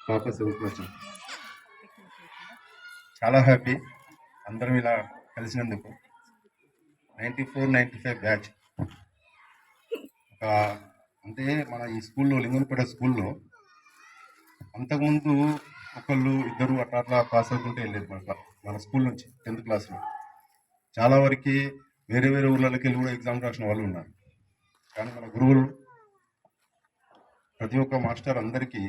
పాప seventh class. చాలా happy అందరం ఇలా కలిసినందుకు. 94-95 బ్యాచ్. అంటే మన ఈ స్కూల్లో, లింగంపేట స్కూల్లో అంతకుముందు ఒకళ్ళు ఇద్దరు అట్లా పాస్ అవుతుంటే వెళ్ళేది మన స్కూల్ నుంచి 10th క్లాస్లో. చాలా వరకు వేరే వేరే ఊళ్ళకి వెళ్ళి కూడా ఎగ్జామ్ రాసిన వాళ్ళు ఉన్నారు. కానీ మన గురువులు ప్రతి ఒక్క మాస్టర్ అందరికీ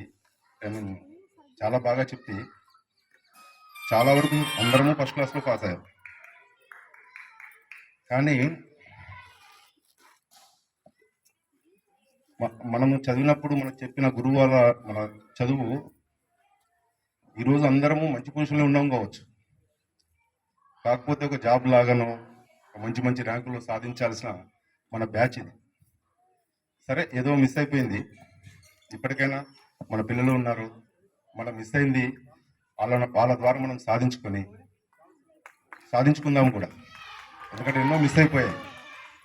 చాలా బాగా చెప్పి చాలా వరకు అందరము ఫస్ట్ క్లాస్లో పాస్ అయ్యారు. కానీ మనము చదివినప్పుడు మనకు చెప్పిన గురువు వాళ్ళ మన చదువు ఈరోజు అందరము మంచి పొజిషన్లో ఉన్నాం కావచ్చు. కాకపోతే ఒక జాబ్ లాగానో మంచి మంచి ర్యాంకులు సాధించాల్సిన మన బ్యాచ్ ఇది. సరే, ఏదో మిస్ అయిపోయింది. ఇప్పటికైనా మన పిల్లలు ఉన్నారు, మనం మిస్ అయింది వాళ్ళ ద్వారా మనం సాధించుకుందాం కూడా. ఎందుకంటే ఎన్నో మిస్ అయిపోయాయి.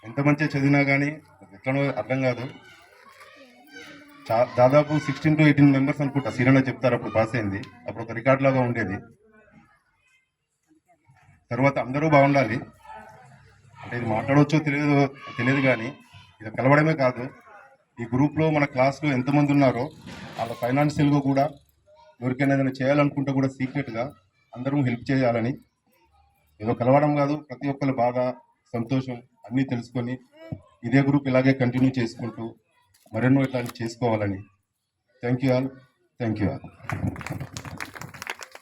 ఎంత మంచిగా చదివినా కానీ ఎట్లనో అర్థం కాదు. దాదాపు 16 to 18 మెంబర్స్ అనుకుంటా సీరణ చెప్తారు అప్పుడు పాస్ అయింది. అప్పుడు ఒక రికార్డ్ లాగా ఉండేది. తర్వాత అందరూ బాగుండాలి అంటే ఇది మాట్లాడవచ్చో తెలియదు కానీ ఇది కలవడమే కాదు, ఈ గ్రూప్లో మన క్లాస్లో ఎంతమంది ఉన్నారో వాళ్ళ ఫైనాన్షియల్గా కూడా ఎవరికైనా ఏదైనా చేయాలనుకుంటే కూడా సీక్రెట్గా అందరం హెల్ప్ చేయాలని. ఏదో కలవడం కాదు, ప్రతి ఒక్కరు బాధ సంతోషం అన్నీ తెలుసుకొని ఇదే గ్రూప్ ఇలాగే కంటిన్యూ చేసుకుంటూ మరెన్నో ఇట్లాంటి చేసుకోవాలని. Thank you all.